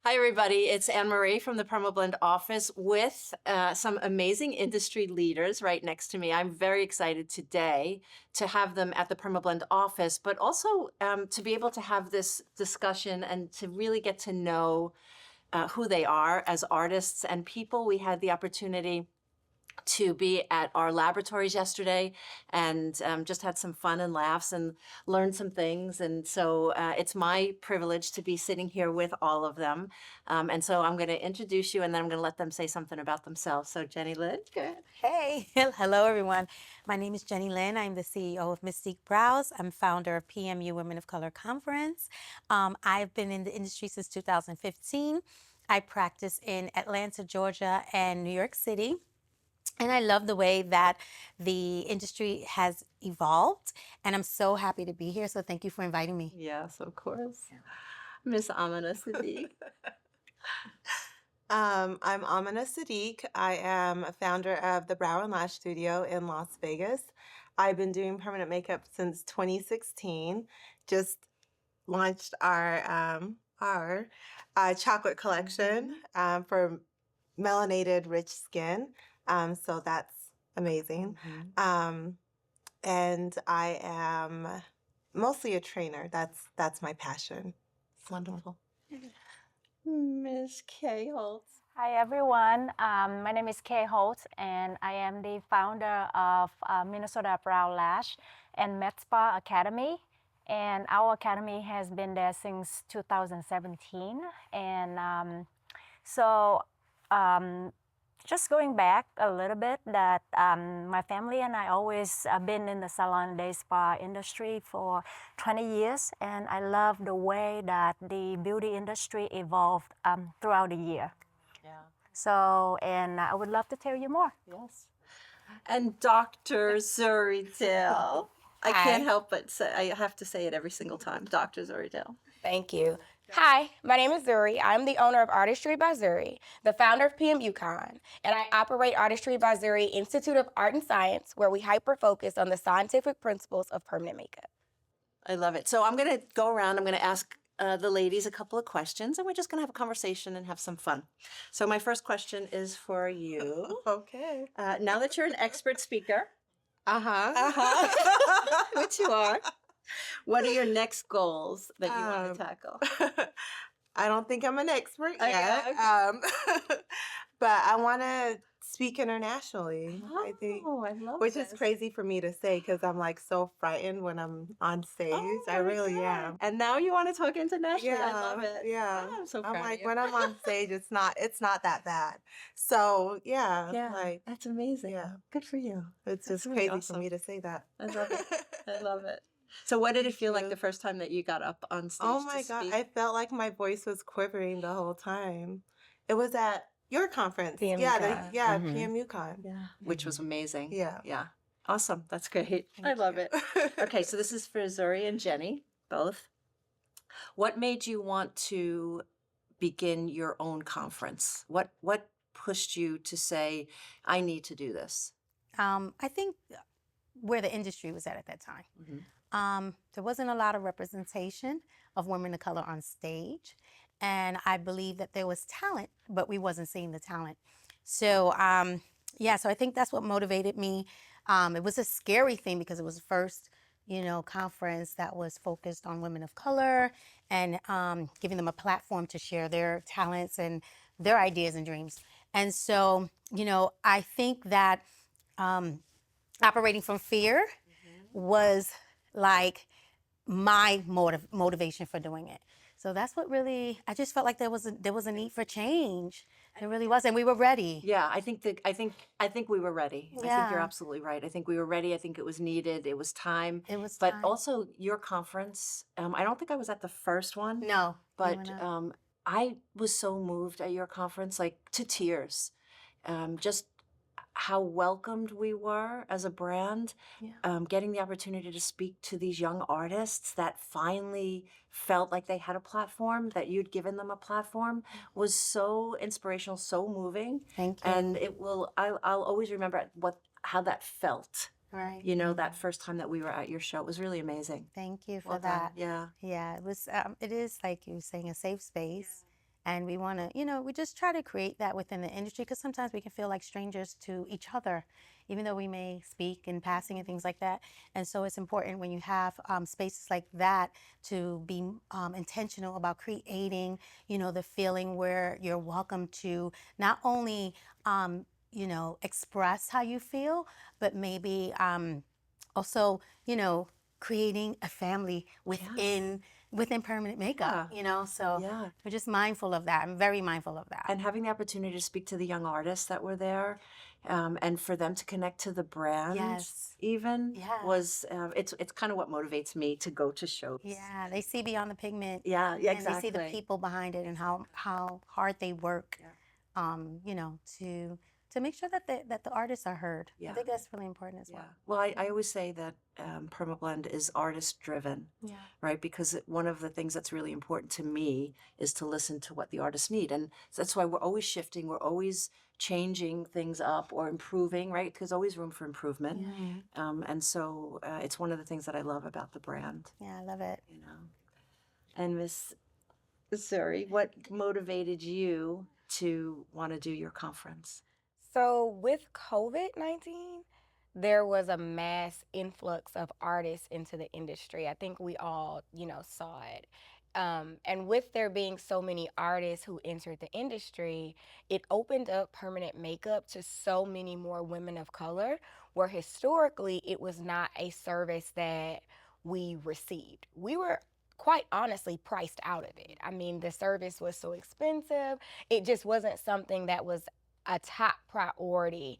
Hi, everybody. It's Anne-Marie from the Perma Blend office with some amazing industry leaders right next to me. I'm very excited today to have them at the Perma Blend office, but also to be able to have this discussion and to really get to know who they are as artists and people. We had the opportunity to be at our laboratories yesterday and just had some fun and laughs and learned some things. And so it's my privilege to be sitting here with all of them. And so I'm going to introduce you and then I'm going to let them say something about themselves. So Jenny Lynn, go ahead. Hey, hello everyone. My name is Jenny Lynn. I'm the CEO of Mystique Brows. I'm founder of PMU Women of Color Conference. I've been in the industry since 2015. I practice in Atlanta, Georgia, and New York City. And I love the way that the industry has evolved. And I'm so happy to be here. So thank you for inviting me. Yes, of course. Miss Amina Sadiq. I'm Amina Sadiq. I am a founder of the Brow and Lash Studio in Las Vegas. I've been doing permanent makeup since 2016. Just launched our chocolate collection for melanated rich skin. So that's amazing. And I am mostly a trainer. That's my passion. Wonderful. Miss Kay Holtz. Hi everyone, my name is Kay Holtz and I am the founder of Minnesota Brow Lash and Med Spa Academy. And our academy has been there since 2017. And just going back a little bit, that my family and I always been in the salon day spa industry for 20 years, and I love the way that the beauty industry evolved throughout the year. Yeah. So, and I would love to tell you more. Yes. And Dr. Zuri Dale. I can't help but say, I have to say it every single time, Dr. Zuri Dale. Thank you. Hi, my name is Zuri. I'm the owner of Artistry by Zuri, the founder of PMU and I operate Artistry by Zuri Institute of Art and Science, where we hyper-focus on the scientific principles of permanent makeup. I love it. So I'm going to go around. I'm going to ask the ladies a couple of questions, and we're just going to have a conversation and have some fun. So my first question is for you. Okay. Now that you're an expert speaker, Uh-huh. which you are, what are your next goals that you want to tackle? I don't think I'm an expert Okay, yet, okay. but I want to speak internationally. I think, Oh, I love which this. is crazy for me to say because I'm like so frightened when I'm on stage. Oh I my really God. am. And now you want to talk internationally. I love it. Yeah. Oh, I'm so proud I'm of like you. when I'm on stage, it's not that bad. So Yeah, like that's amazing. yeah, Good for you. it's That's just really crazy for awesome. me to say that. I love it. I love it. So what did it Thank feel like you. the first time that you got up on stage Oh to my God, speak? I felt like my voice was quivering the whole time. It was at your conference. PMU Yeah, Con. PMU Con. Yeah, which was amazing. Yeah. Yeah. Awesome. That's great. I Thank love you. it. Okay, so this is for Zuri and Jenny, both. What made you want to begin your own conference? What pushed you to say, I need to do this? I think where the industry was at that time. There wasn't a lot of representation of women of color on stage. And I believe that there was talent, but we wasn't seeing the talent. So, so I think that's what motivated me. It was a scary thing because it was the first, conference that was focused on women of color and giving them a platform to share their talents and their ideas and dreams. And so, I think that operating from fear was like my motivation for doing it. So that's what really, I just felt like there was a need for change. There really was, and we were ready. Yeah, I think we were ready. I think you're Yeah. absolutely right. I think we were ready. I think it was needed. It was time. It was But time. also your conference, I don't think I was at the first one. No, you were But not. I was so moved at your conference, like to tears. Just how welcomed we were as a brand, Yeah. getting the opportunity to speak to these young artists that finally felt like they had a platform, that you'd given them a platform, was so inspirational, so moving. Thank you. And I'll always remember how that felt. Right. That first time that we were at your show. It was really amazing. Thank you for Well done. that. Yeah. Yeah, it was. It is like you were saying, a safe space, And we want to, we just try to create that within the industry, because sometimes we can feel like strangers to each other, even though we may speak in passing and things like that. And so it's important when you have spaces like that to be intentional about creating, the feeling where you're welcome to not only, express how you feel, but maybe also, creating a family within permanent makeup, so Yeah. we're just mindful of that. I'm very mindful of that. And having the opportunity to speak to the young artists that were there, and for them to connect to the brand, Yes. even Yeah. was it's kind of what motivates me to go to shows. Yeah, they see beyond the pigment. Yeah, And they exactly. see the people behind it and how hard they work, Yeah. to make sure that the artists are heard. I Yeah. think that's really important as well. Yeah. Well, I always say that PermaBlend is artist driven, Yeah. right? Because one of the things that's really important to me is to listen to what the artists need. And that's why we're always shifting, we're always changing things up or improving, right? There's always room for improvement. And so it's one of the things that I love about the brand, Yeah, I love it. And Miss Zuri, what motivated you to want to do your conference? So with COVID-19, there was a mass influx of artists into the industry. I think we all, saw it. And with there being so many artists who entered the industry, it opened up permanent makeup to so many more women of color, where historically it was not a service that we received. We were quite honestly priced out of it. I mean, the service was so expensive. It just wasn't something that was a top priority,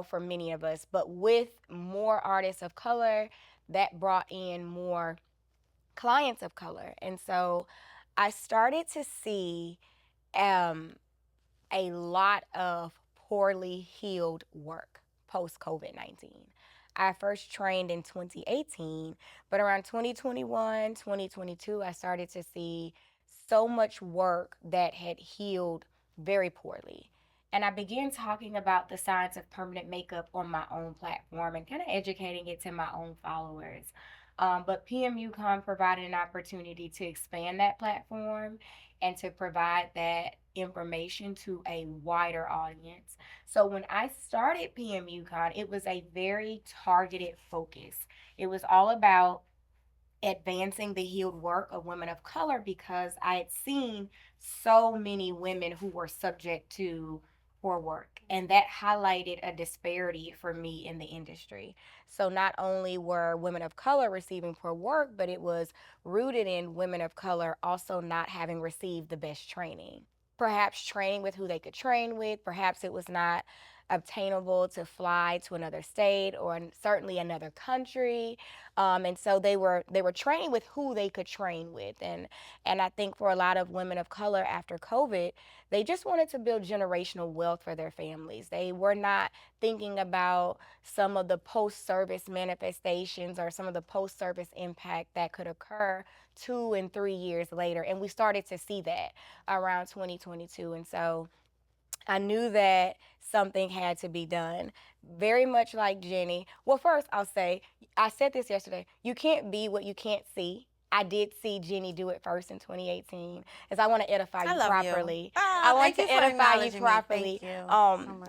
for many of us. But with more artists of color, that brought in more clients of color. And so I started to see a lot of poorly healed work post COVID-19. I first trained in 2018, but around 2021, 2022, I started to see so much work that had healed very poorly. And I began talking about the science of permanent makeup on my own platform and kind of educating it to my own followers. But PMUCon provided an opportunity to expand that platform and to provide that information to a wider audience. So when I started PMUCon, it was a very targeted focus. It was all about advancing the healed work of women of color, because I had seen so many women who were subject to poor work, and that highlighted a disparity for me in the industry. So not only were women of color receiving poor work, but it was rooted in women of color also not having received the best training. Perhaps training with who they could train with, perhaps it was not obtainable to fly to another state or certainly another country, and so they were training with who they could train with, and I think for a lot of women of color after COVID, they just wanted to build generational wealth for their families. They were not thinking about some of the post-service manifestations or some of the post-service impact that could occur 2 and 3 years later, and we started to see that around 2022, and so I knew that something had to be done. Very much like Jenny. Well, first I'll say, I said this yesterday, you can't be what you can't see. I did see Jenny do it first in 2018, as I want to edify you properly. I want to edify you properly.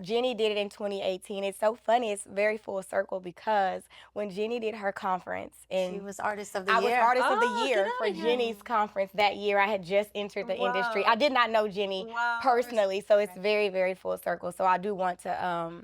Jenny did it in 2018. It's so funny. It's very full circle, because when Jenny did her conference, and She was artist of the I year. was artist of the Oh, year get for outta here. Jenny's conference that year. I had just entered the industry. I did not know Jenny Wow. personally, so it's very, very full circle. So I do want to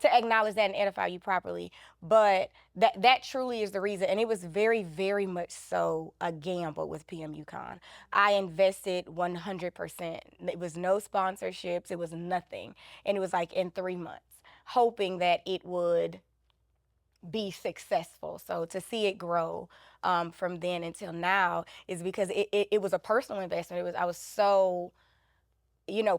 acknowledge that and edify you properly. But that truly is the reason, and it was very, very much so a gamble with PMUCon. I invested 100%. It was no sponsorships. It was nothing, and it was like in 3 months, hoping that it would be successful. So to see it grow from then until now is because it was a personal investment. I was so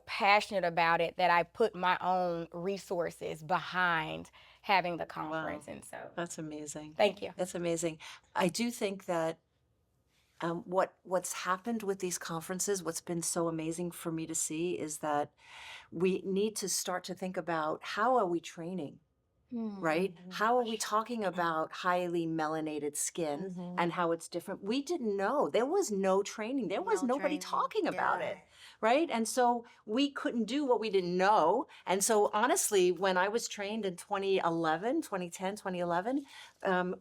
passionate about it that I put my own resources behind having the conference. Wow. And so That's amazing. thank you. That's amazing. I do think that what's happened with these conferences, what's been so amazing for me to see, is that we need to start to think about, how are we training? right? How are we talking about highly melanated skin and how it's different? We didn't know. There was no training. There was nobody talking about it, right? And so we couldn't do what we didn't know. And so honestly, when I was trained in 2011, 2010, 2011,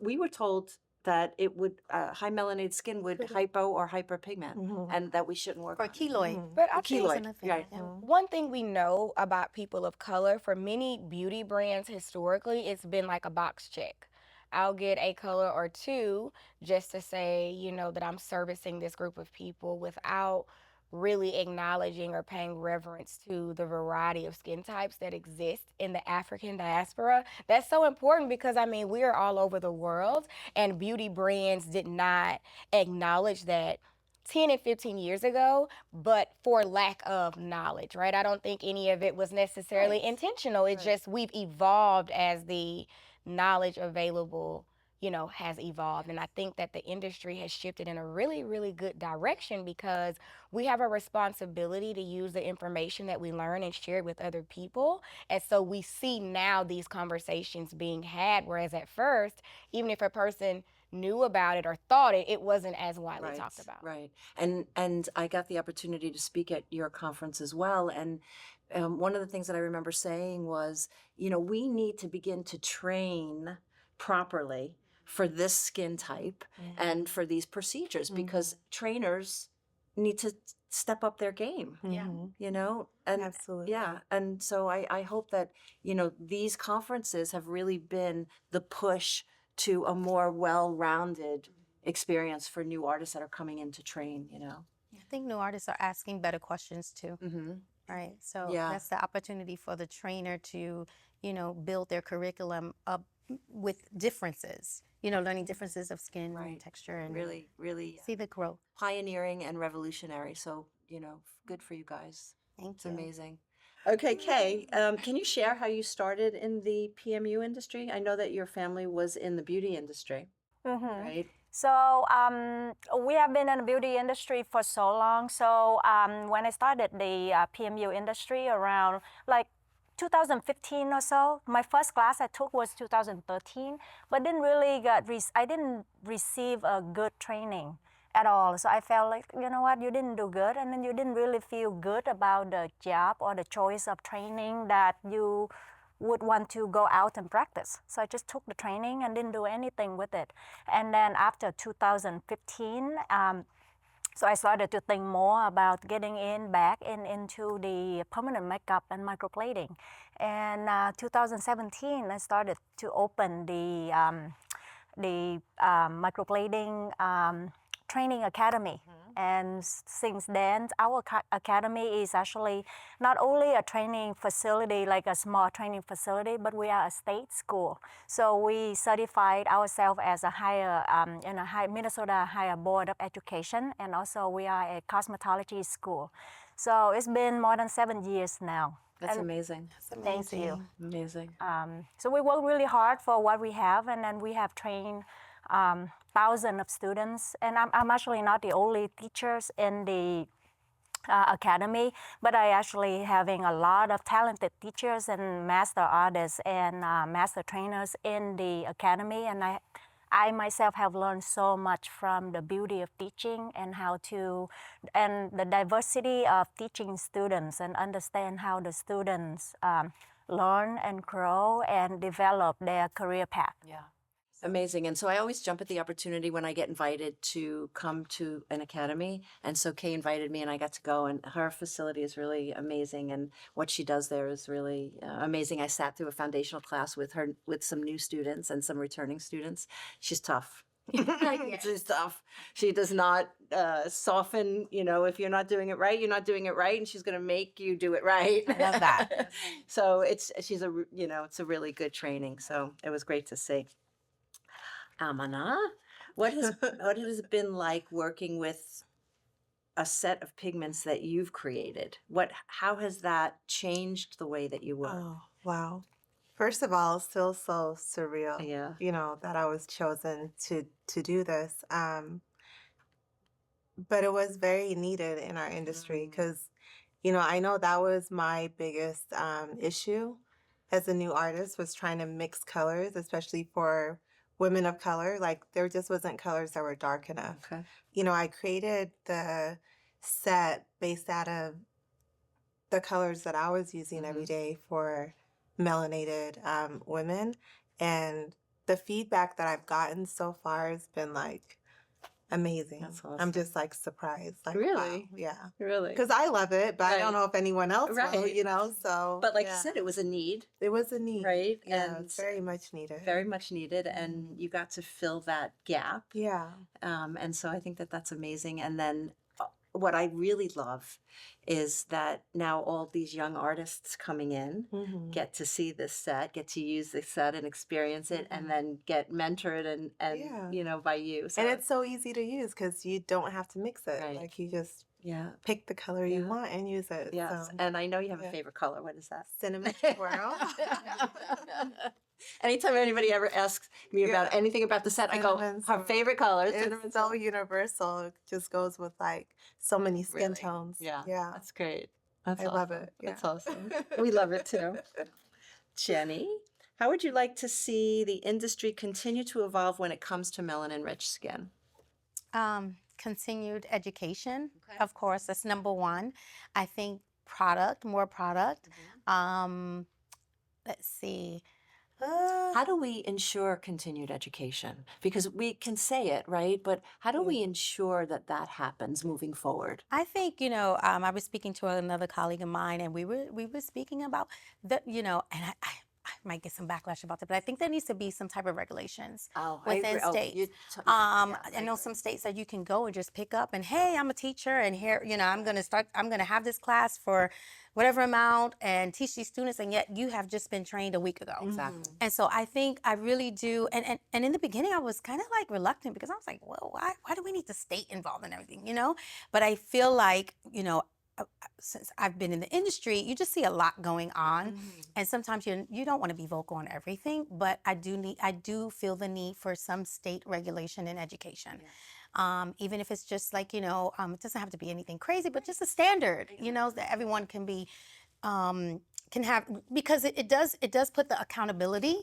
we were told that it would high melanated skin would hypo or hyperpigment, and that we shouldn't work For on it. keloid. But I think Keloid, right? one thing we know about people of color, for many beauty brands historically, it's been like a box check. I'll get a color or two just to say, you know, that I'm servicing this group of people without really acknowledging or paying reverence to the variety of skin types that exist in the African diaspora. That's so important because, I mean, we are all over the world, and beauty brands did not acknowledge that 10 and 15 years ago, but for lack of knowledge, right? I don't think any of it was necessarily intentional. It's just we've evolved as the knowledge available, you know, has evolved. And I think that the industry has shifted in a really, really good direction because we have a responsibility to use the information that we learn and share it with other people. And so we see now these conversations being had, whereas at first, even if a person knew about it or thought it, it wasn't as widely talked about. Right. And I got the opportunity to speak at your conference as well. And one of the things that I remember saying was, you know, we need to begin to train properly for this skin type and for these procedures because trainers need to step up their game. You know, and Absolutely. and so I hope that, you know, these conferences have really been the push to a more well-rounded experience for new artists that are coming in to train, you know. I think new artists are asking better questions too, right? So that's the opportunity for the trainer to, you know, build their curriculum up with differences, you know, learning differences of skin and texture and really see the growth. pioneering and revolutionary. So, you know, good for you guys. Thank It's you. amazing. Okay, Kay, can you share how you started in the PMU industry? I know that your family was in the beauty industry, right? So we have been in the beauty industry for so long. So when I started the PMU industry around like 2015 or so, my first class I took was 2013, but didn't really I didn't receive a good training at all. So I felt like, you know what, you didn't do good, and then you didn't really feel good about the job or the choice of training that you would want to go out and practice. So I just took the training and didn't do anything with it. And then after 2015, so I started to think more about getting back into the permanent makeup and microblading. And 2017, I started to open the microblading training academy. And since then, our academy is actually not only a training facility, like a small training facility, but we are a state school. So we certified ourselves as a higher, Minnesota Higher Board of Education, and also we are a cosmetology school. So it's been more than 7 years now. That's amazing. Thank you. Amazing. So we work really hard for what we have, and then we have trained thousands of students. And I'm actually not the only teachers in the academy, but I actually having a lot of talented teachers and master artists and master trainers in the academy. And I myself have learned so much from the beauty of teaching and and the diversity of teaching students and understand how the students learn and grow and develop their career path. Yeah. Amazing. And so I always jump at the opportunity when I get invited to come to an academy. And so Kay invited me and I got to go, and her facility is really amazing. And what she does there is really amazing. I sat through a foundational class with her, with some new students and some returning students. She's tough. She's tough. She does not soften, you know, if you're not doing it right, you're not doing it right. And she's going to make you do it right. I love that. So it's a really good training. So it was great to see. Amina, what has it been like working with a set of pigments that you've created? How has that changed the way that you work? Oh, wow. First of all, still so surreal. Yeah. You know, that I was chosen to do this. But it was very needed in our industry because, you know, I know that was my biggest issue as a new artist was trying to mix colors, especially for women of color. Like there just wasn't colors that were dark enough. Okay. You know, I created the set based out of the colors that I was using every day for melanated women. And the feedback that I've gotten so far has been like amazing. That's awesome. I'm just like surprised. Like, Really? wow, yeah. Really? Because I love it, but I don't Right. know if anyone else will, Right. you know? So, But like yeah. you said, it was a need, It was a need. right? Yeah, And it's very much needed. very much needed, and you got to fill that gap. Yeah. And so I think that that's amazing. And then what I really love is that now all these young artists coming in Mhm. get to see this set, get to use this set and experience it, and then get mentored and Yeah. you know, by you. So And it's so easy to use because you don't have to mix it. Right. Like you just yeah, pick the color you Yeah. want and use it. yes. So, And I know you have a yeah. favorite color. What is that? cinnamon swirl. Anytime anybody ever asks me about Yeah. anything about the set, I go, Cinnamon her swirl. favorite color is cinnamon It's so swirl. universal. It just goes with like so many skin Really? tones. Yeah, Yeah. that's great. That's I love awesome. it. That's Yeah. awesome. We love it too. Jenny, how would you like to see the industry continue to evolve when it comes to melanin-rich skin? Continued education, Okay. of course, that's number one. I think more product. Let's see. How do we ensure continued education? Because we can say it, right? But how do Yeah. we ensure that that happens moving forward? I think, I was speaking to another colleague of mine, and we were speaking about the, and I might get some backlash about that, but I think there needs to be some type of regulations Oh, within states. I know some states that you can go and just pick up and, hey, I'm a teacher, and here, I'm going to have this class for whatever amount and teach these students, and yet you have just been trained a week ago. Exactly. And so I think I really do, and in the beginning I was kind of like reluctant because I was like, well, why do we need the state involved in everything, But I feel like, since I've been in the industry, you just see a lot going on, and sometimes you don't want to be vocal on everything, but I do feel the need for some state regulation in education. Even if it's just like, it doesn't have to be anything crazy, but just a standard, that everyone can be, can have, because it does put the accountability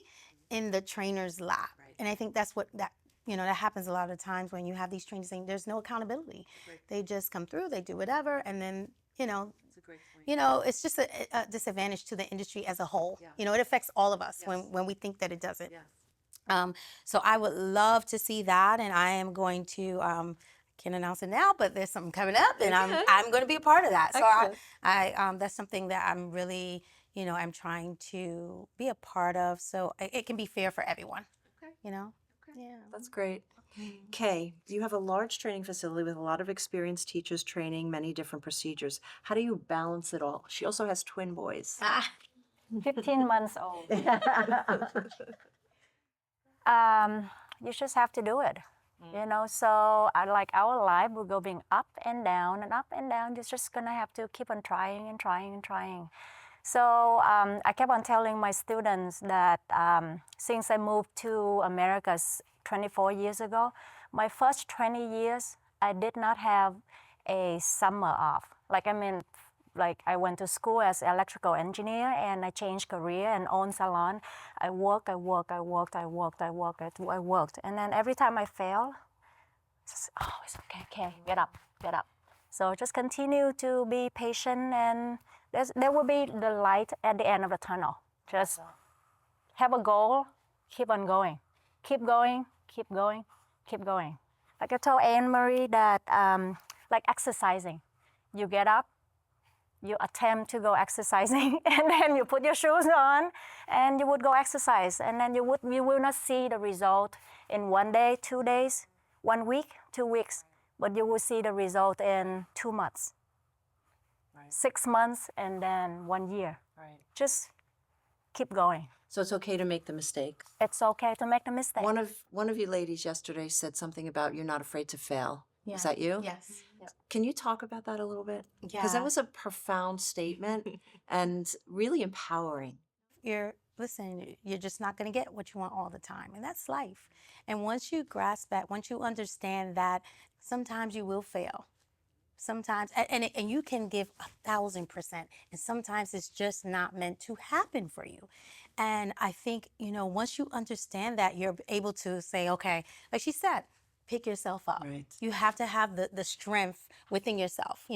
in the trainer's lap. Right. And I think that's what that happens a lot of times when you have these trainers saying there's no accountability. Right. They just come through, they do whatever, and then, That's a great point. it's just a disadvantage to the industry as a whole. Yeah. It affects all of us Yes. when we think that it doesn't. Yes. So I would love to see that, and I am going to can't announce it now, but there's something coming up, and Okay. I'm going to be a part of that. So Excellent. I that's something that I'm really I'm trying to be a part of, so it can be fair for everyone. Okay. Okay. Yeah. That's great. Kay, you have a large training facility with a lot of experienced teachers training many different procedures. How do you balance it all? She also has twin boys. 15 months old. You just have to do it. So like our life will go being up and down and up and down. You're just gonna have to keep on trying and trying and trying. So I kept on telling my students that since I moved to America 24 years ago, my first 20 years, I did not have a summer off. Like I went to school as electrical engineer, and I changed career and owned salon. I worked. And then every time I fail, it's okay, get up. So just continue to be patient, and there will be the light at the end of the tunnel. Just have a goal, keep on going. Keep going. Like I told Anne-Marie that, like exercising, you get up, you attempt to go exercising, and then you put your shoes on, and you would go exercise, and then you will not see the result in 1 day, 2 days, 1 week, 2 weeks, but you will see the result in 2 months, Right. 6 months, and then 1 year. Right. Just keep going. So it's okay to make the mistake. It's okay to make the mistake. One of you ladies yesterday said something about you're not afraid to fail. Yeah. Was that you? Yes. Can you talk about that a little bit? Yeah. Because that was a profound statement and really empowering. You're just not going to get what you want all the time, and that's life. And once you grasp that, once you understand that sometimes you will fail, Sometimes, and you can give 1,000%, and sometimes it's just not meant to happen for you. And I think, once you understand that, you're able to say, okay, like she said, pick yourself up. Right. You have to have the strength within yourself.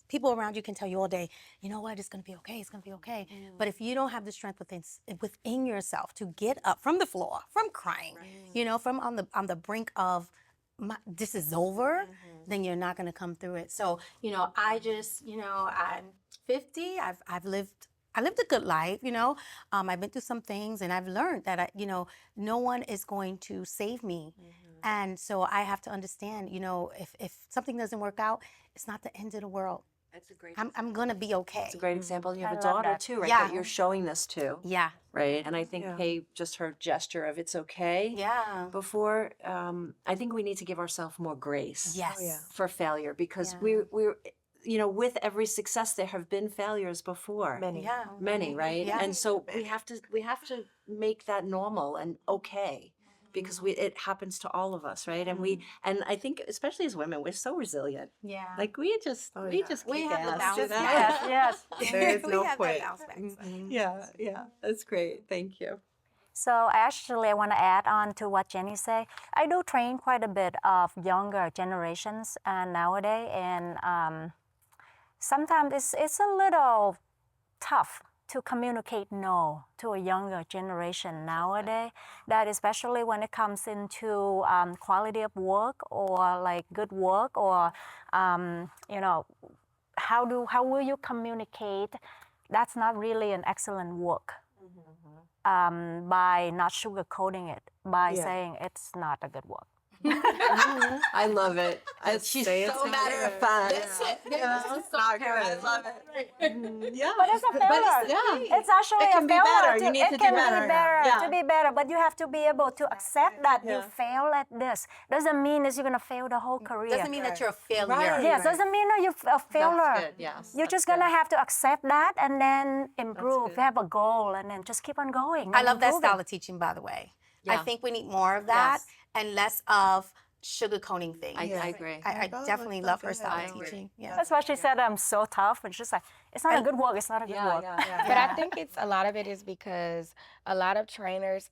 People around you can tell you all day, you know what, it's going to be okay, it's going to be okay. But if you don't have the strength within yourself to get up from the floor, from crying, from on the brink of this is over, then you're not going to come through it. So, I just, I'm 50. I lived a good life, I've been through some things, and I've learned that, no one is going to save me. And so I have to understand, if something doesn't work out, it's not the end of the world. That's a great. I'm going to be okay. It's a great example. You have I a love daughter that. too, right? Yeah. That you're showing this to. Yeah. Right. And I think Yeah. Kay, just her gesture of it's okay. Yeah. Before, I think we need to give ourselves more grace. Yes. Oh, yeah. For failure, because Yeah. we're with every success there have been failures before. Many. Yeah. Many, right? Yeah. And so we have to make that normal and okay, because it happens to all of us, right? And I think especially as women, we're so resilient. Yeah. Like we just Oh, we yeah. just We kick have the ass, bounce you know? back. Yes. There is We no have that quit. bounce back. Yeah, that's great. Thank you. So I want to add on to what Jenny said. I do train quite a bit of younger generations nowadays, and sometimes it's a little tough to communicate no to a younger generation nowadays. That especially when it comes into quality of work or like good work or how will you communicate? That's not really an excellent work. By not sugarcoating it, by Yeah. saying it's not a good work. I love it. She's say it's so not matter of good. fact. That's it. Yeah, it's not good. I love it. Yeah. But it's a failure. yeah. It's actually It can a be failure. better. You need it to do can better. be better Yeah. to be better, but you have to be able to accept that you Yeah. fail at this. Doesn't mean that you're gonna fail the whole career. Doesn't mean that you're a failure. Right. Yes, doesn't mean that you're a failure. That's good. Yes. You're that's just gonna good. have to accept that and then improve. good. Have a goal and then just keep on going. I and love that improving. style of teaching, by the way. I Yeah. think we need more of that Yes. and less of sugarcoating things. I agree. I Oh, definitely that's so love her good. style I of agree. teaching. Yeah. That's why she said I'm so tough, and she's like, it's not a good work. It's not a good work. But I think it's a lot of it is because a lot of trainers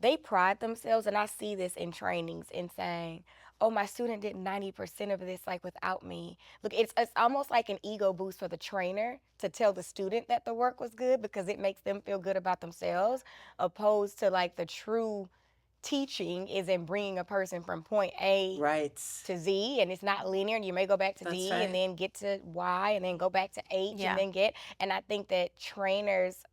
they pride themselves, and I see this in trainings in saying, oh, my student did 90% of this like without me. Look, it's almost like an ego boost for the trainer to tell the student that the work was good because it makes them feel good about themselves, opposed to like the true teaching is in bringing a person from point A Right. to Z, and it's not linear, and you may go back to That's D right. and then get to Y and then go back to H Yeah. and then and I think that trainers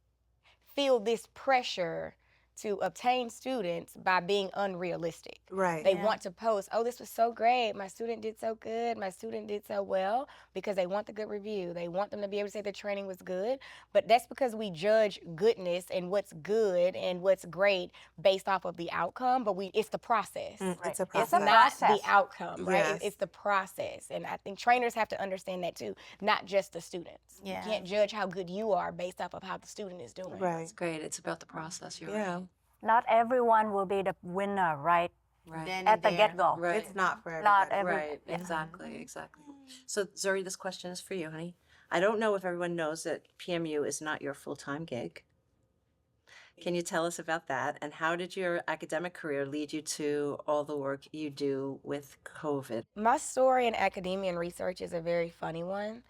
feel this pressure to obtain students by being unrealistic. Right. They want to post, oh, this was so great, my student did so good, my student did so well, because they want the good review. They want them to be able to say the training was good, but that's because we judge goodness and what's good and what's great based off of the outcome, but it's the process. It's a It's process. a Not process. the outcome, right? Yes. It's the process. And I think trainers have to understand that too, not just the students. Yeah. You can't judge how good you are based off of how the student is doing. Right. It's great. It's about the process. You're Yeah. right. Not everyone will be the winner, right? Right. Then At and the there. get-go. Right. It's not for Not everybody. every- Right, exactly. So Zuri, this question is for you, honey. I don't know if everyone knows that PMU is not your full-time gig. Can you tell us about that? And how did your academic career lead you to all the work you do with COVID? My story in academia and research is a very funny one.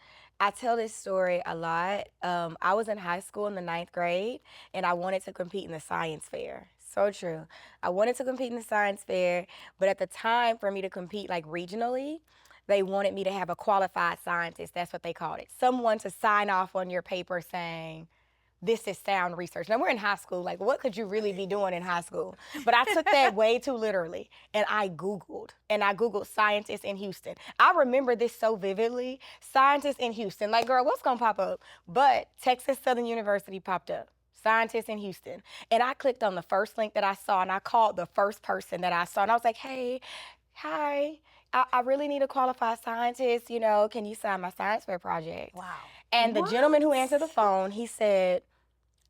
I tell this story a lot. I was in high school in the 9th grade, and I wanted to compete in the science fair. So true. I wanted to compete in the science fair, but at the time for me to compete like regionally, they wanted me to have a qualified scientist. That's what they called it. Someone to sign off on your paper saying, this is sound research. Now, we're in high school. Like, what could you really be doing in high school? But I took that way too literally, and I Googled scientists in Houston. I remember this so vividly. Scientists in Houston. Like, girl, what's going to pop up? But Texas Southern University popped up. Scientists in Houston. And I clicked on the first link that I saw, and I called the first person that I saw. And I was like, hey, hi, I really need a qualified scientist. You know, can you sign my science fair project? Wow. And the gentleman who answered the phone, he said,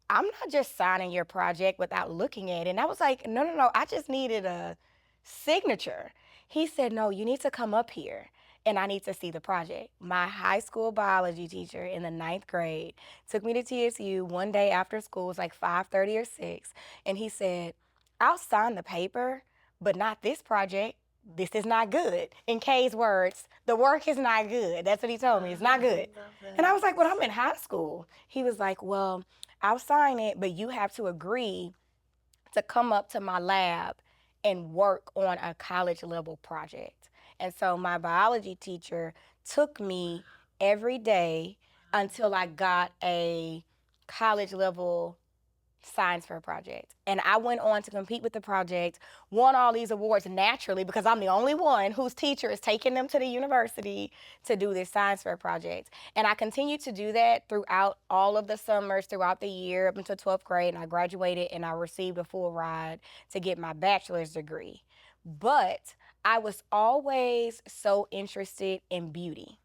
I'm not just signing your project without looking at it. And I was like, no, I just needed a signature. He said, no, you need to come up here and I need to see the project. My high school biology teacher in the 9th grade took me to TSU one day after school. It was like 5:30 or 6, and he said, I'll sign the paper, but not this project. This is not good. In Kay's words, the work is not good. That's what he told me. It's not good. And I was like, well, I'm in high school. He was like, well, I'll sign it, but you have to agree to come up to my lab and work on a college level project. And so my biology teacher took me every day until I got a college level science fair project. And I went on to compete with the project, won all these awards naturally because I'm the only one whose teacher is taking them to the university to do this science fair project. And I continued to do that throughout all of the summers, throughout the year up until 12th grade. And I graduated and I received a full ride to get my bachelor's degree. But I was always so interested in beauty.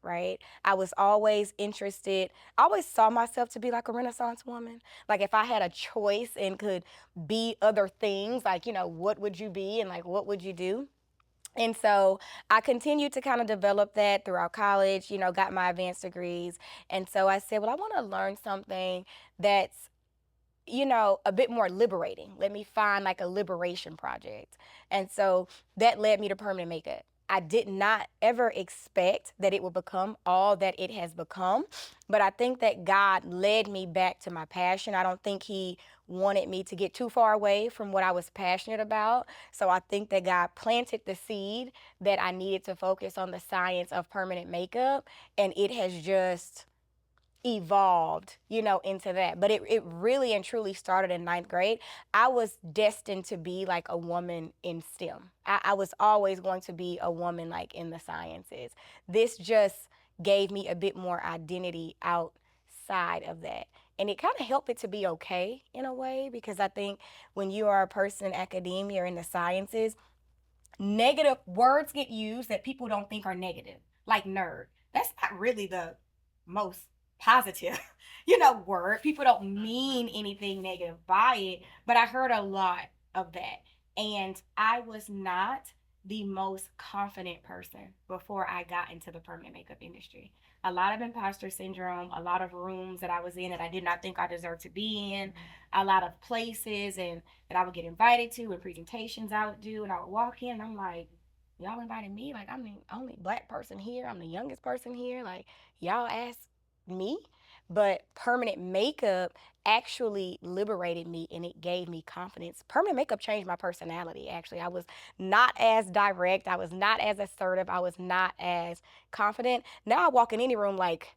Right? I was always interested, I always saw myself to be like a Renaissance woman. Like if I had a choice and could be other things, like, what would you be and like, what would you do? And so I continued to kind of develop that throughout college, got my advanced degrees. And so I said, well, I want to learn something that's a bit more liberating. Let me find like a liberation project. And so that led me to permanent makeup. I did not ever expect that it would become all that it has become, but I think that God led me back to my passion. I don't think he wanted me to get too far away from what I was passionate about. So I think that God planted the seed that I needed to focus on the science of permanent makeup, and it has just evolved, into that. But it really and truly started in 9th grade. I was destined to be like a woman in STEM. I was always going to be a woman like in the sciences. This just gave me a bit more identity outside of that. And it kind of helped it to be okay in a way, because I think when you are a person in academia or in the sciences, negative words get used that people don't think are negative, like nerd. That's not really the most positive, word. People don't mean anything negative by it, but I heard a lot of that. And I was not the most confident person before I got into the permanent makeup industry. A lot of imposter syndrome, a lot of rooms that I was in that I did not think I deserved to be in, a lot of places and that I would get invited to and presentations I would do, and I would walk in and I'm like, y'all invited me? Like, I'm the only Black person here. I'm the youngest person here. Like, y'all asked me? But permanent makeup actually liberated me and it gave me confidence. Permanent makeup changed my personality, actually. I was not as direct. I was not as assertive. I was not as confident. Now I walk in any room like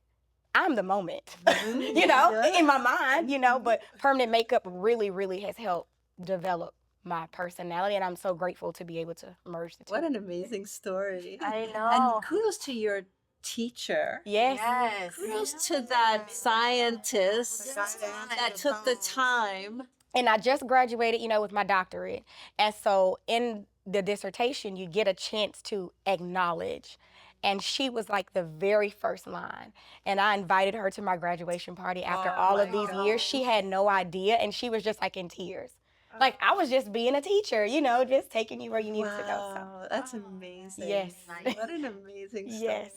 I'm the moment, in my mind, but permanent makeup really, really has helped develop my personality, and I'm so grateful to be able to merge the two. What an amazing story. I know. And kudos to your teacher. Yes. Kudos to that scientist that took the time. And I just graduated, with my doctorate. And so in the dissertation, you get a chance to acknowledge. And she was like the very first line. And I invited her to my graduation party after all of these years. She had no idea. And she was just like in tears. Like I was just being a teacher, just taking you where you needed to go. So. That's amazing. Yes. What an amazing story. Yes.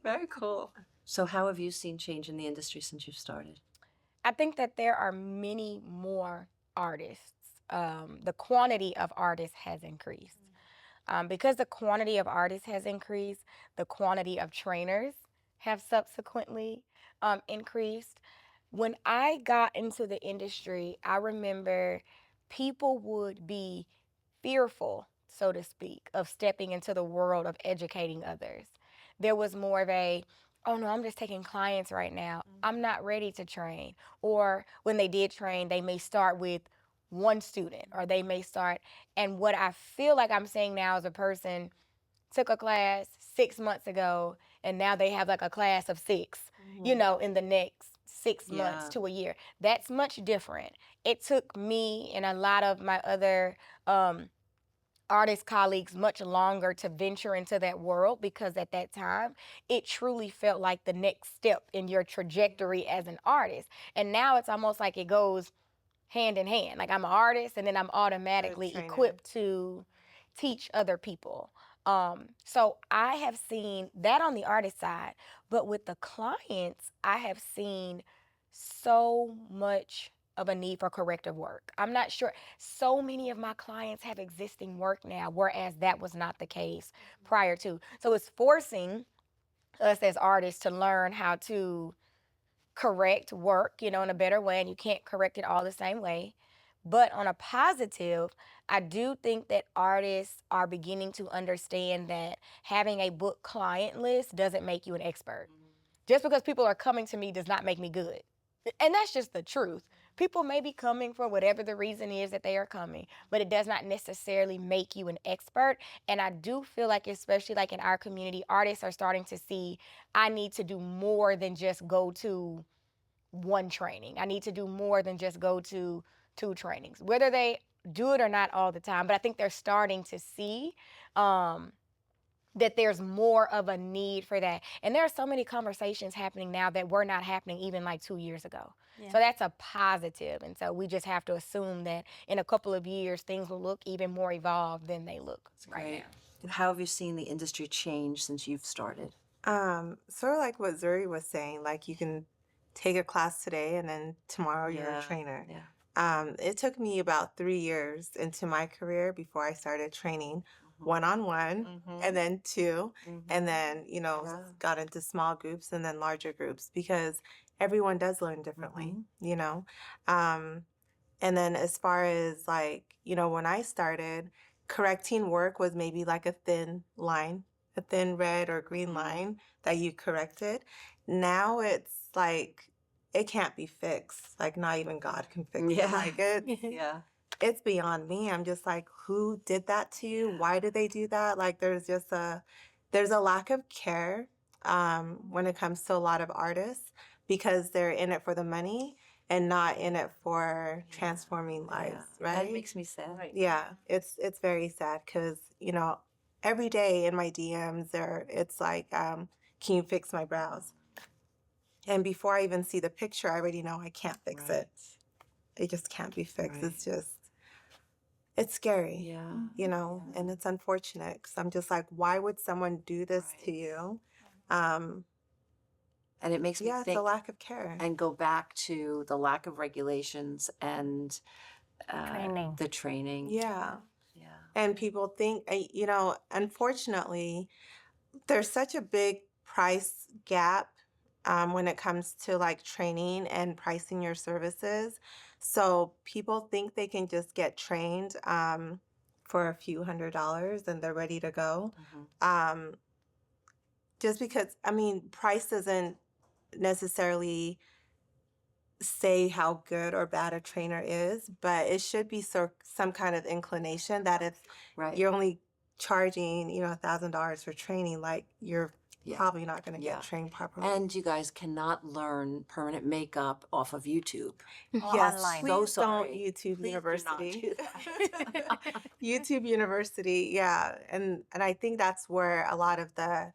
Very cool. So how have you seen change in the industry since you've started? I think that there are many more artists. The quantity of artists has increased. Because the quantity of artists has increased, the quantity of trainers have subsequently increased. When I got into the industry, I remember people would be fearful, so to speak, of stepping into the world of educating others. There was more of a, oh no, I'm just taking clients right now. I'm not ready to train. Or when they did train, they may start with one student, or they may start. And what I feel like I'm saying now as a person took a class 6 months ago, and now they have like a class of 6, in the next 6 months to a year. That's much different. It took me and a lot of my other artist colleagues much longer to venture into that world, because at that time, it truly felt like the next step in your trajectory as an artist. And now it's almost like it goes hand in hand. Like I'm an artist and then I'm automatically equipped to teach other people. So I have seen that on the artist side, but with the clients, I have seen so much of a need for corrective work. I'm not sure. So many of my clients have existing work now, whereas that was not the case prior to. So it's forcing us as artists to learn how to correct work, in a better way, and you can't correct it all the same way. But on a positive, I do think that artists are beginning to understand that having a book client list doesn't make you an expert. Just because people are coming to me does not make me good. And that's just the truth. People may be coming for whatever the reason is that they are coming, but it does not necessarily make you an expert. And I do feel like, especially like in our community, artists are starting to see, I need to do more than just go to one training. I need to do more than just go to 2 trainings, whether they do it or not all the time. But I think they're starting to see that there's more of a need for that. And there are so many conversations happening now that were not happening even like 2 years ago. Yeah. So that's a positive. And so we just have to assume that in a couple of years, things will look even more evolved than they look right Great. now. And how have you seen the industry change since you've started? Sort of like what Zuri was saying, like you can take a class today and then tomorrow you're a trainer. Yeah. It took me about 3 years into my career before I started training Mhm. one-on-one, Mhm. and then 2, Mhm. and then, Yeah. got into small groups and then larger groups because everyone does learn differently, And then as far as like, when I started, correcting work was maybe like a thin line, a thin red or green line that you corrected. Now it's like it can't be fixed. Like not even God can fix it. Yeah. Like Yeah. it's beyond me. I'm just like, who did that to you? Why did they do that? Like there's a lack of care when it comes to a lot of artists because they're in it for the money and not in it for transforming lives, right? That makes me sad. Yeah, it's very sad because every day in my DMs it's like, can you fix my brows? And before I even see the picture, I already know I can't fix it. It just can't be fixed. Right. It's scary, Yeah. and it's unfortunate because I'm just like, why would someone do this to Right. you? And it makes me Yeah, it's a think lack of care. and go back to the lack of regulations and Training. the training. Yeah. Yeah. And people think, unfortunately, there's such a big price gap when it comes to like training and pricing your services. So people think they can just get trained for a few $100s and they're ready to go. Mhm. Just because, price doesn't necessarily say how good or bad a trainer is, but it should be some kind of inclination that if Right. you're only charging, $1,000 for training, like you're Yeah. probably not going to Yeah. get trained properly. And you guys cannot learn permanent makeup off of YouTube. Yes, Online. please So don't sorry. YouTube Please do not University. do that. YouTube University, yeah, and I think that's where a lot of the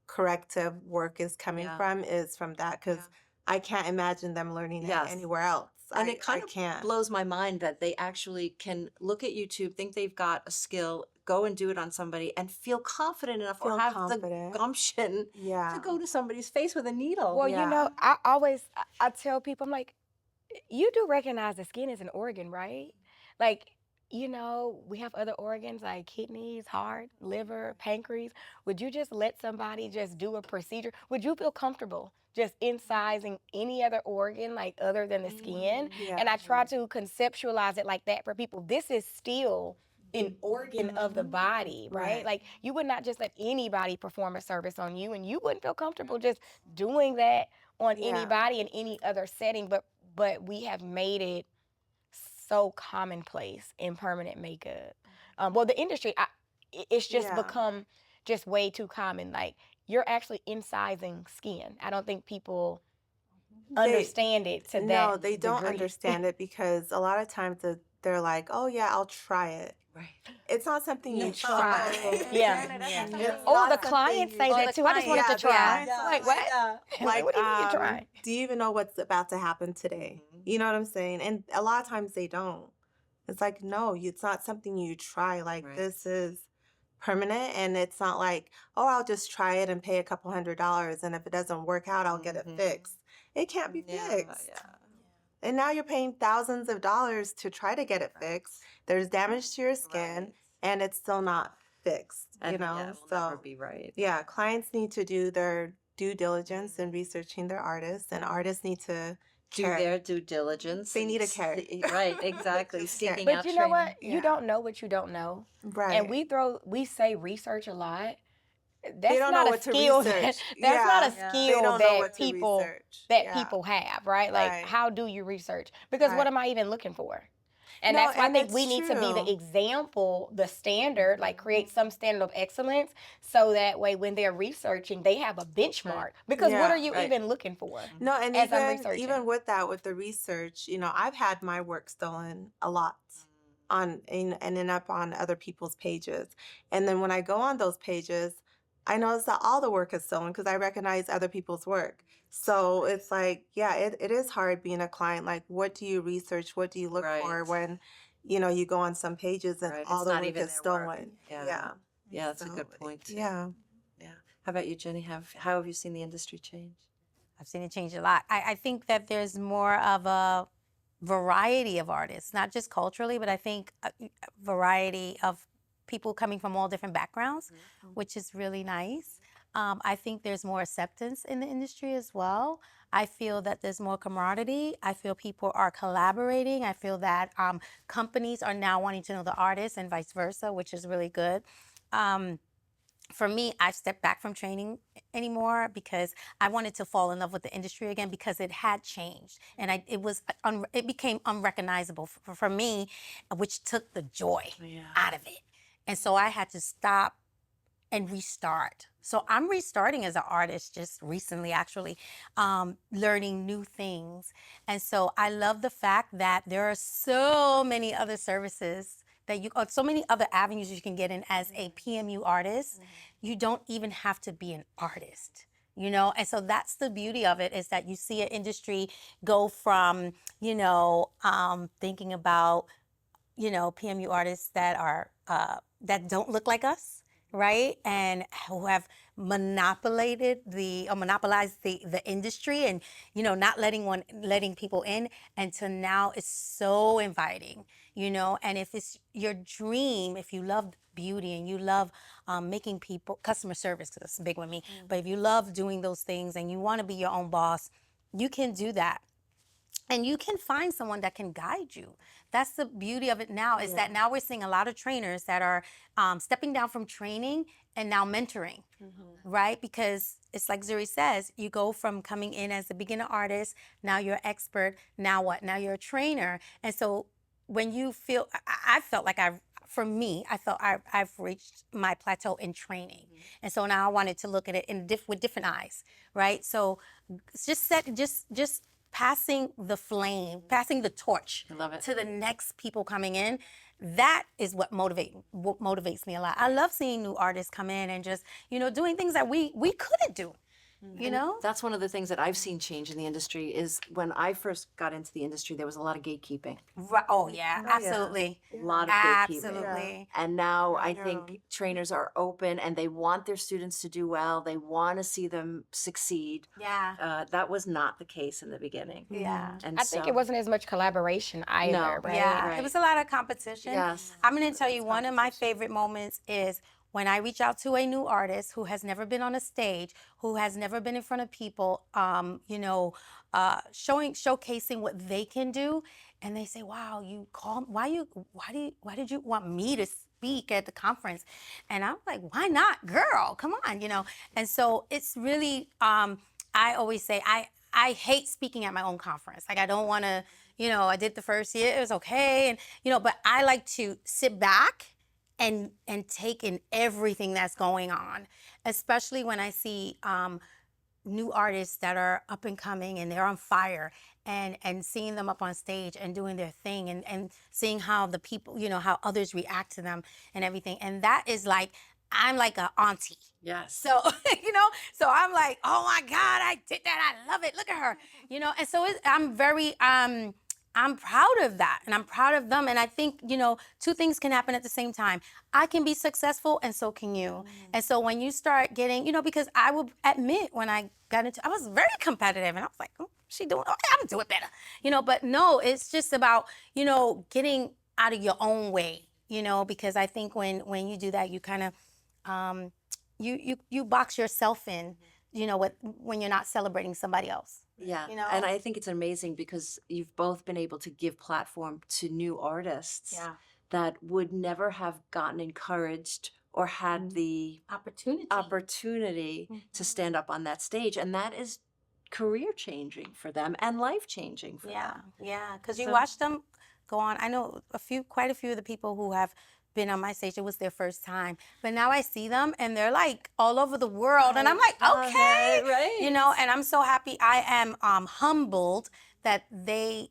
corrective work is coming Yeah. from is from that because Yeah. I can't imagine them learning it Yes. anywhere else. And I it kind of can't. blows my mind that they actually can look at YouTube, think they've got a skill, go and do it on somebody, and feel confident enough or Feel have confident. the gumption Yeah. to go to somebody's face with a needle. Well, Yeah. I tell people, I'm like, you do recognize the skin is an organ, right? Like, we have other organs like kidneys, heart, liver, pancreas. Would you just let somebody just do a procedure? Would you feel comfortable just incising any other organ like other than the skin? Yeah. And I try to conceptualize it like that for people. This is still an organ of the body, right? Right. Like you would not just let anybody perform a service on you, and you wouldn't feel comfortable just doing that on Yeah. anybody in any other setting. But we have made it so commonplace in permanent makeup. Well, the industry, it's just Yeah. become just way too common. Like you're actually incising skin. I don't think people understand it to that No, they don't degree. understand it because a lot of times they're like, oh, yeah, I'll try it. Right. It's not something you No. try. Yeah. It's Oh, not the something clients you- say that too. I just wanted to try. Yeah. Like what? Like, What do you mean you try? do you even know what's about to happen today? Mhm. You know what I'm saying? And a lot of times they don't. It's like, no, it's not something you try. Like Right. this is permanent, and it's not like, oh, I'll just try it and pay a couple $100, and if it doesn't work out, I'll get it fixed. It can't be fixed. Yeah. And now you're paying thousands of dollars to try to get it fixed. There's damage to your skin, Right. and it's still not fixed, And you know? yeah, it will So never be right. yeah, clients need to do their due diligence in researching their artists, and artists need to Do care. their due diligence. They and need to care. Right, exactly. Just care. Seeking But out you know what? training. You Yeah. don't know what you don't know. Right. And we say research a lot. That's they don't not know a what to skill research. that's not a Yeah. They skill don't know that what to people research. that Yeah. people have, right? Like Right. how do you research? Because what Right. am I even looking for? And No, that's why I and think it's we need to be the true. example, the standard, like create some standard of excellence so that way when they're researching, they have a benchmark. Because what Yeah. are you Right. even looking for? No, and As I'm even researching. with that, with the research, I've had my work stolen a lot on and ending up on other people's pages. And then when I go on those pages, I notice that all the work is stolen because I recognize other people's work. So it's like, yeah, it is hard being a client. Like, what do you research? What do you look for Right. when, you go on some pages and Right. all It's the not work even is their work. stolen? Yeah. Yeah. Yeah, that's a So, good point too. yeah. Yeah. How about you, Jenny? How have you seen the industry change? I've seen it change a lot. I think that there's more of a variety of artists, not just culturally, but I think a variety of people coming from all different backgrounds, which is really nice. I think there's more acceptance in the industry as well. I feel that there's more camaraderie. I feel people are collaborating. I feel that companies are now wanting to know the artists and vice versa, which is really good. For me, I've stepped back from training anymore because I wanted to fall in love with the industry again because it had changed and it became unrecognizable for me, which took the joy Yeah. out of it. And so I had to stop and restart. So I'm restarting as an artist just recently, actually, learning new things. And so I love the fact that there are so many other services so many other avenues you can get in as a PMU artist. You don't even have to be an artist. And so that's the beauty of it is that you see an industry go from, thinking about, PMU artists that are that don't look like us, right? And who have monopolized the industry and, not letting people in. And to now it's so inviting, and if it's your dream, if you love beauty and you love making people customer service, because that's big with me, but if you love doing those things and you want to be your own boss, you can do that. And you can find someone that can guide you. That's the beauty of it now, is that now we're seeing a lot of trainers that are stepping down from training and now mentoring, right? Because it's like Zuri says, you go from coming in as a beginner artist, now you're expert, now what? Now you're a trainer. And so when you feel, I felt like I felt I've reached my plateau in training. And so now I wanted to look at it with different eyes, right? So it's just passing the flame, passing the torch I love it. to the next people coming in. That is what motivates me a lot. I love seeing new artists come in and just, doing things that we couldn't do. That's one of the things that I've seen change in the industry is when I first got into the industry, there was a lot of gatekeeping. Oh yeah, absolutely. A lot of gatekeeping. Absolutely. And now I think trainers are open and they want their students to do well. They want to see them succeed. Yeah. That was not the case in the beginning. Yeah. And I think it wasn't as much collaboration either, right? Yeah, Right. it was a lot of competition. Yes. I'm going to tell you one of my favorite moments is when I reach out to a new artist who has never been on a stage, who has never been in front of people, showcasing what they can do, and they say, "Wow, you called? Why did you want me to speak at the conference?" And I'm like, "Why not, girl? Come on, And so it's really, I always say, I hate speaking at my own conference. Like I don't want to, I did the first year, it was okay, and but I like to sit back and take in everything that's going on, especially when I see new artists that are up and coming and they're on fire, and seeing them up on stage and doing their thing, and seeing how the people, how others react to them and everything. And that is like, I'm like a auntie. Yes. So, so I'm like, oh my God, I did that. I love it. Look at her, And so I'm very, I'm proud of that, and I'm proud of them. And I think, two things can happen at the same time. I can be successful, and so can you. And so when you start getting, because I will admit when I got into, I was very competitive, and I was like, oh, she doing, oh, I'm doing better, But no, it's just about, getting out of your own way, because I think when you do that, you kind of, you box yourself in, when you're not celebrating somebody else. Yeah. You know? And I think it's amazing because you've both been able to give platform to new artists Yeah. that would never have gotten encouraged or had the opportunity to stand up on that stage. And that is career changing for them and life changing for them. Yeah, because you So- watch them go on. I know quite a few of the people who have been on my stage. It was their first time, but now I see them and they're like all over the world, and I'm like, okay, right. And I'm so happy. I am humbled that I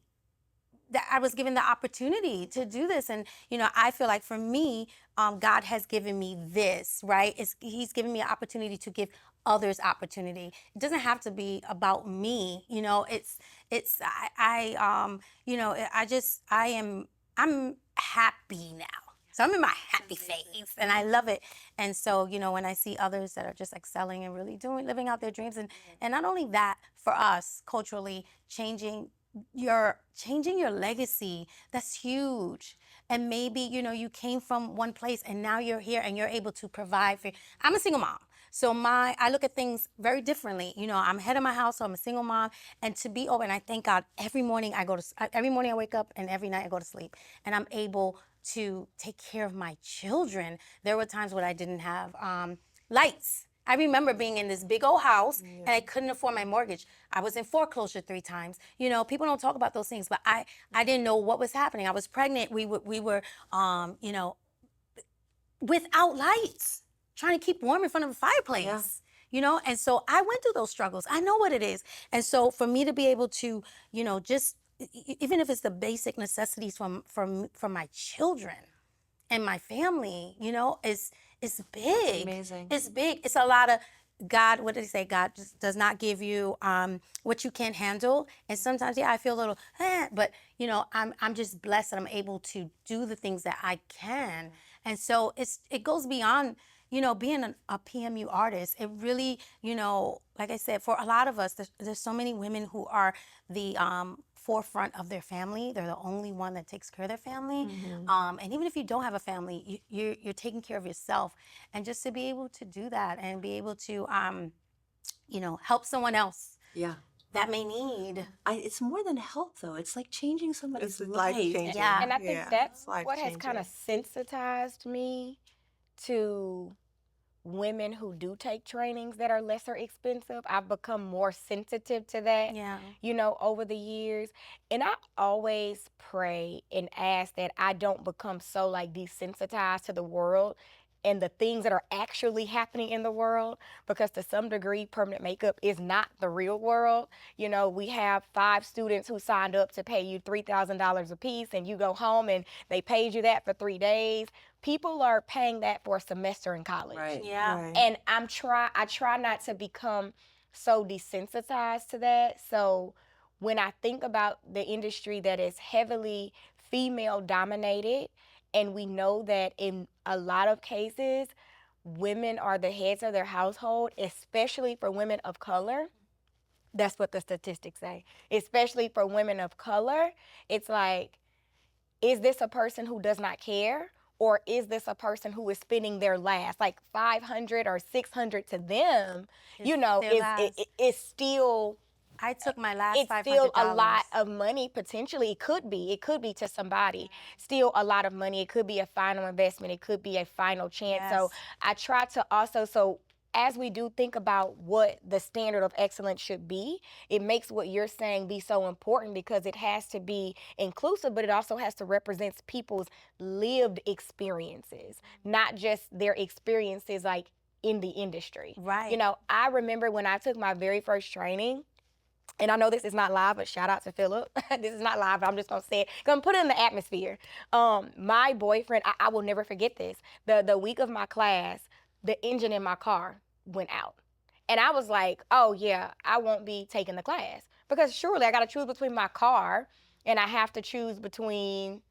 was given the opportunity to do this. And, I feel like for me, God has given me this, right? He's given me an opportunity to give others opportunity. It doesn't have to be about me, I'm happy now. So I'm in my happy phase and I love it. And so, when I see others that are just excelling and really living out their dreams, and not only that, for us culturally, changing your legacy, that's huge. And maybe you came from one place and now you're here and you're able to provide for. I'm a single mom, so I look at things very differently. I'm head of my house, so I'm a single mom, and to be open, I thank God every morning I wake up and every night I go to sleep, and I'm able to take care of my children. There were times when I didn't have lights. I remember being in this big old house and I couldn't afford my mortgage. I was in foreclosure 3 times. People don't talk about those things, but I didn't know what was happening. I was pregnant. We were without lights, trying to keep warm in front of a fireplace. And so I went through those struggles. I know what it is. And so for me to be able to, just even if it's the basic necessities from my children and my family, it's big. It's amazing. It's big. It's a lot of God. What did he say? God just does not give you what you can't handle. And sometimes, I feel a little, but I'm just blessed that I'm able to do the things that I can. And so it goes beyond, being a PMU artist. It really, like I said, for a lot of us, there's so many women who are the forefront of their family. They're the only one that takes care of their family. And even if you don't have a family, you're taking care of yourself. And just to be able to do that and be able to, help someone else. Yeah. That may need. It's more than help, though. It's like changing somebody's It's life. life-changing. Yeah. And I think that's it's what has kind of sensitized me to women who do take trainings that are lesser expensive. I've become more sensitive to that, over the years. And I always pray and ask that I don't become so desensitized to the world and the things that are actually happening in the world, because to some degree, permanent makeup is not the real world. We have 5 students who signed up to pay you $3,000 a piece, and you go home and they paid you that for 3 days. People are paying that for a semester in college. Right. Yeah. Right. And I try not to become so desensitized to that. So when I think about the industry that is heavily female dominated, and we know that in a lot of cases, women are the heads of their household, especially for women of color. That's what the statistics say. Especially for women of color, it's like, is this a person who does not care? Or is this a person who is spending their last, like $500 or $600 to them, is still, I took my last it's $500. still a lot of money, potentially. It could be to somebody, still a lot of money. It could be a final investment. It could be a final chance. Yes. So I try to also, as we do think about what the standard of excellence should be, it makes what you're saying be so important, because it has to be inclusive, but it also has to represent people's lived experiences, not just their experiences in the industry. Right. I remember when I took my very first training, and I know this is not live, but shout out to Philip. This is not live, but I'm just gonna say it. Gonna put it in the atmosphere. My boyfriend, I will never forget this. The week of my class, the engine in my car went out. And I was like, oh yeah, I won't be taking the class. Because surely I gotta choose between my car and I have to choose between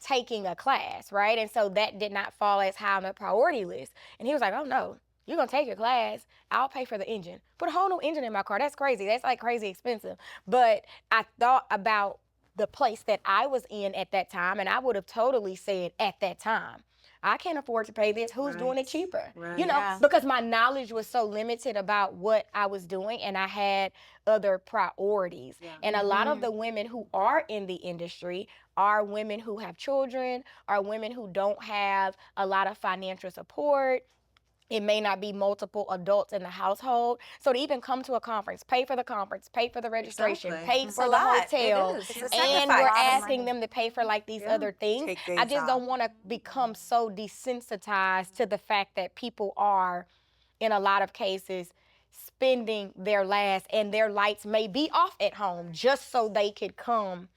taking a class, right? And so that did not fall as high on the priority list. And he was like, oh no, you're gonna take your class, I'll pay for the engine. Put a whole new engine in my car, that's crazy. That's like crazy expensive. But I thought about the place that I was in at that time, and I would have totally said at that time, I can't afford to pay this. Who's doing it cheaper? Right. You know, Yeah. because my knowledge was so limited about what I was doing, and I had other priorities. Yeah. And a lot of the women who are in the industry are women who have children, are women who don't have a lot of financial support. It may not be multiple adults in the household. So to even come to a conference, pay for the conference, pay for the registration, Exactly. pay It's for a the lot. hotel, It is. It's a and sacrifice. we're A lot of asking money. them to pay for like these Yeah. other things. Take I days just off. don't want to become so desensitized to the fact that people are, in a lot of cases, spending their last, and their lights may be off at home just so they could come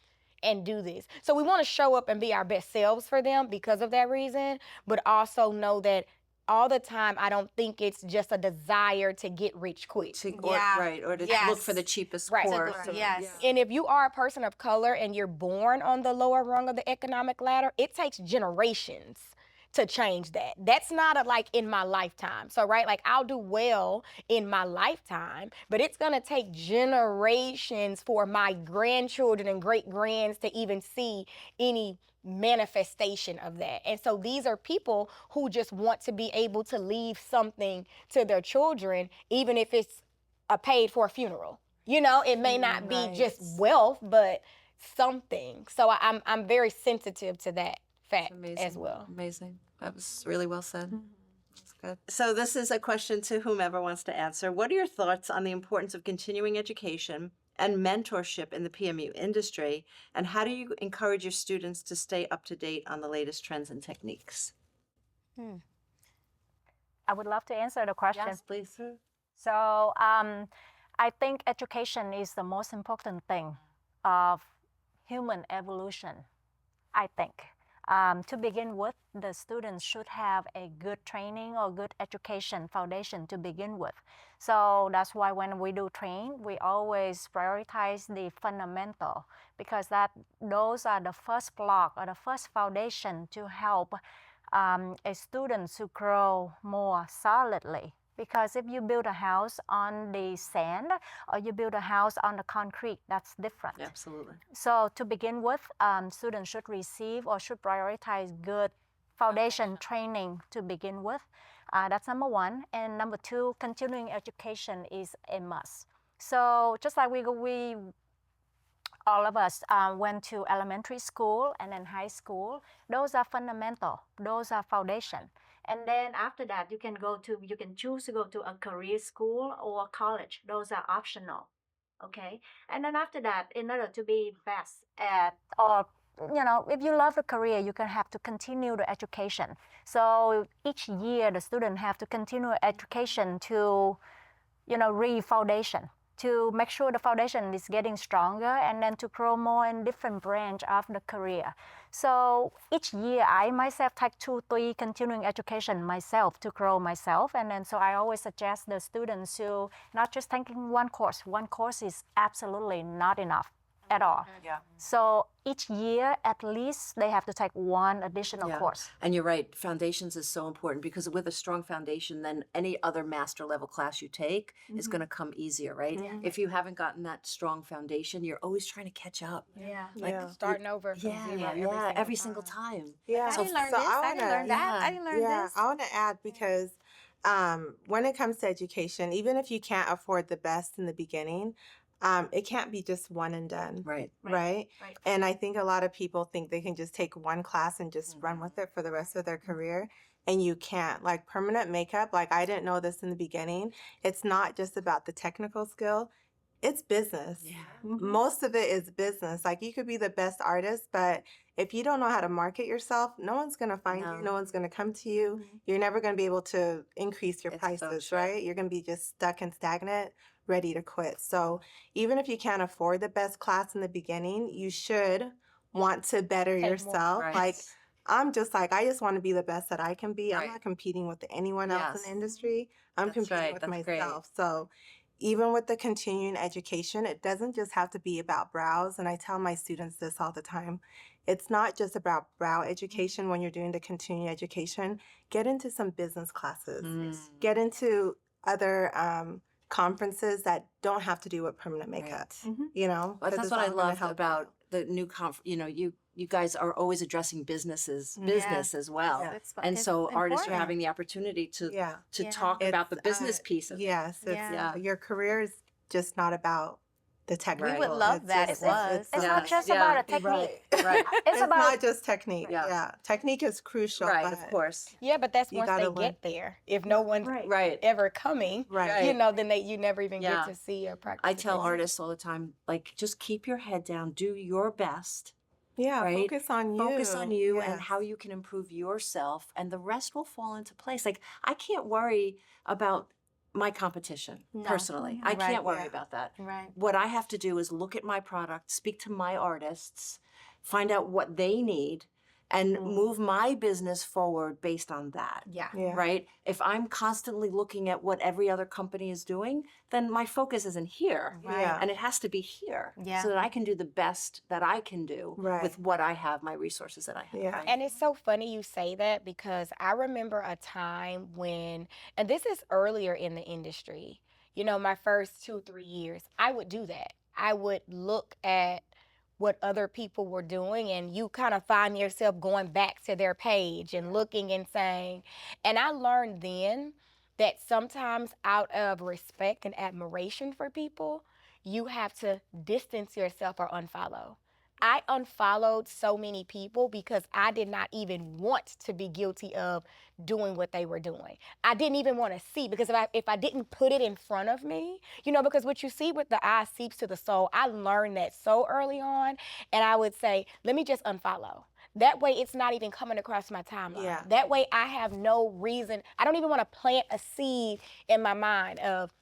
and do this. So we want to show up and be our best selves for them because of that reason, but also know that all the time, I don't think it's just a desire to get rich quick. Yeah. Or to look for Yes. the cheapest Right. course. Yes. And if you are a person of color and you're born on the lower rung of the economic ladder, it takes generations to change that. That's not a like in my lifetime. So, right, like I'll do well in my lifetime, but it's gonna take generations for my grandchildren and great grands to even see any manifestation of that. And so these are people who just want to be able to leave something to their children, even if it's a paid for funeral. You know, it may not be just wealth, but something. So I'm very sensitive to that fact as well. Amazing. That was really well said. That's good. So this is a question to whomever wants to answer. What are your thoughts on the importance of continuing education and mentorship in the PMU industry? And how do you encourage your students to stay up to date on the latest trends and techniques? I would love to answer the question. Yes, please. So I think education is the most important thing of human evolution, I think. To begin with, the students should have a good training or good education foundation to begin with. So that's why when we do train, we always prioritize the fundamental, because those are the first block or the first foundation to help a student to grow more solidly. Because if you build a house on the sand or you build a house on the concrete, that's different. Absolutely. So to begin with, students should receive or should prioritize good foundation training to begin with. That's number one. And number two, continuing education is a must. So just like we all of us went to elementary school and then high school, those are fundamental, those are foundation. And then after that, you can choose to go to a career school or college. Those are optional, okay? And then after that, in order to be best at, or if you love a career, you can have to continue the education. So each year, the student have to continue education to, re-foundation, to make sure the foundation is getting stronger, and then to grow more in different branch of the career. So each year, I myself take 2-3 continuing education myself to grow myself. And then so I always suggest the students to not just taking one course. One course is absolutely not enough at all. Yeah. So each year, at least, they have to take one additional course. And you're right, foundations is so important, because with a strong foundation, then any other master level class you take is going to come easier, right? If you haven't gotten that strong foundation, you're always trying to catch up. Yeah. Like, Yeah. Starting over from zero every single time. Yeah. I didn't learn So this. I wanna- didn't learn that. I didn't learn this. I want to add, because when it comes to education, even if you can't afford the best in the beginning, it can't be just one and done. Right. Right. And I think a lot of people think they can just take one class and just run with it for the rest of their career. And you can't. Like permanent makeup, like I didn't know this in the beginning. It's not just about the technical skill. It's business. Yeah. Most of it is business. Like you could be the best artist, but if you don't know how to market yourself, no one's going to find you. No one's going to come to you. You're never going to be able to increase your It's so prices, true. right? You're going to be just stuck and stagnant, ready to quit. So even if you can't afford the best class in the beginning, you should want to better yourself. Right. Like I just want to be the best that I can be. I'm Right. not competing with anyone else in Yes. the industry. I'm That's competing right. with That's great. myself. So even with the continuing education, it doesn't just have to be about brows. And I tell my students this all the time. It's not just about brow education when you're doing the continuing education. Get into some business classes. Get into other conferences that don't have to do with permanent makeup. You know, But 'cause that's it's what I all gonna love help about you. the new you know, you guys are always addressing business as well. Yeah. And so artists are important. having the opportunity to Yeah. Yeah. talk about the It's, business piece of it. Yes, it's, Yeah. your career is just not about the technical. would love It's that just- it was. It's Yeah. not just Yeah. about a technique. Right. It's about not just technique. Yeah. Yeah. Technique is crucial. Right, but of course. Yeah, but that's You once they gotta learn. get there. If no one's Right. ever coming, Right. you know, then you never even Yeah. get to see or practice. I the tell things. artists all the time, like, just keep your head down, do your best, Yeah. right? Focus on you. Focus on you and Yes. how you can improve yourself, and the rest will fall into place. Like, I can't worry about my competition No. personally. I Right. can't worry Yeah. about that. Right. What I have to do is look at my product, speak to my artists, find out what they need, and move my business forward based on that. Yeah. Yeah. Right? If I'm constantly looking at what every other company is doing, then my focus isn't here. Right. Yeah. And it has to be here Yeah. so that I can do the best that I can do Right. with what I have, my resources that I have. Yeah. And it's so funny you say that because I remember a time when, and this is earlier in the industry, you know, my first 2-3 years, I would do that. I would look at what other people were doing, and you kind of find yourself going back to their page and looking and saying, and I learned then that sometimes out of respect and admiration for people, you have to distance yourself or unfollow. I unfollowed so many people because I did not even want to be guilty of doing what they were doing. I didn't even want to see, because if I didn't put it in front of me, you know, because what you see with the eye seeps to the soul. I learned that so early on, and I would say, let me just unfollow. That way it's not even coming across my timeline. Yeah. That way I have no reason. I don't even want to plant a seed in my mind of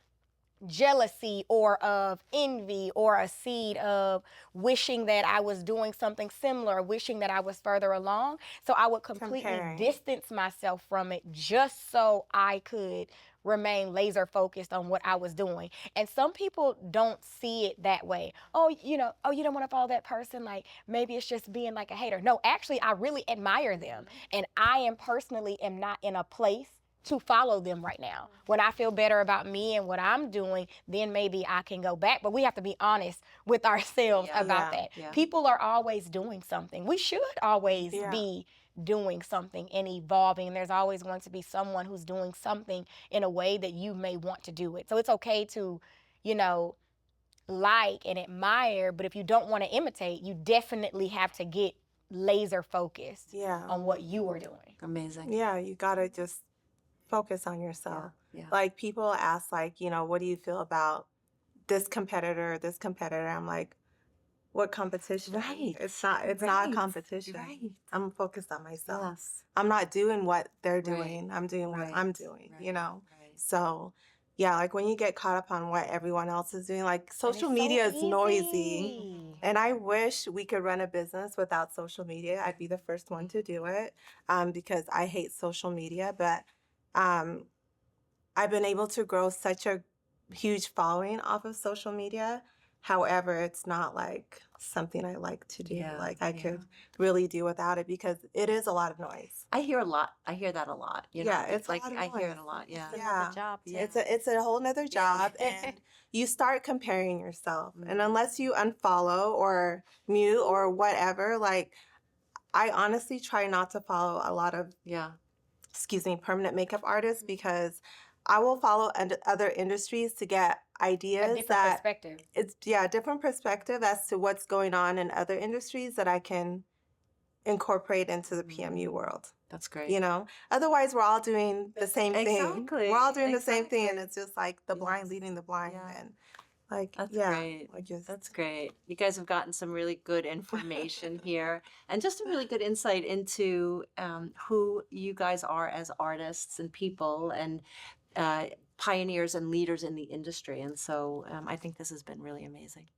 jealousy or of envy or a seed of wishing that I was doing something similar, wishing that I was further along. So I would completely Comparing. distance myself from it just so I could remain laser focused on what I was doing. And some people don't see it that way. Oh, you don't want to follow that person. Like, maybe it's just being like a hater. No, actually, I really admire them. And I am personally not in a place to follow them right now. When I feel better about me and what I'm doing, then maybe I can go back. But we have to be honest with ourselves about Yeah. that. Yeah. People are always doing something. We should always Yeah. be doing something and evolving. And there's always going to be someone who's doing something in a way that you may want to do it. So it's okay to, like and admire, but if you don't want to imitate, you definitely have to get laser focused Yeah. on what you are doing. Amazing. Yeah. You gotta just focus on yourself. Yeah. Like, people ask, like, what do you feel about this competitor, this competitor? I'm like, what competition? Right. It's not a Right. competition. Right. I'm focused on myself. Yes. I'm not doing what they're Right. doing. I'm doing what Right. I'm doing, Right. Right. So, yeah, like, when you get caught up on what everyone else is doing, like, And it's social so media is noisy. easy. And I wish we could run a business without social media. I'd be the first one to do it, because I hate social media. But I've been able to grow such a huge following off of social media. However, it's not like something I like to do. Yeah, Like, I yeah. could really do without it because it is a lot of noise. I hear that a lot. Yeah, it's a like lot of I hear it noise. a lot. Yeah. It's Yeah. another job too. It's a whole nother job, and you start comparing yourself. And unless you unfollow or mute or whatever, like, I honestly try not to follow a lot of, Yeah. permanent makeup artists, because I will follow other industries to get A ideas different that perspective. it's a different perspective as to what's going on in other industries that I can incorporate into the PMU world. That's great. Otherwise we're all doing the same thing. Exactly, We're all doing the same thing, and exactly. it's just like the blind Yes. leading the blind. Yeah. And like, That's yeah, great. I just, That's great. You guys have gotten some really good information here, and just a really good insight into who you guys are as artists and people, and pioneers and leaders in the industry. And so I think this has been really amazing.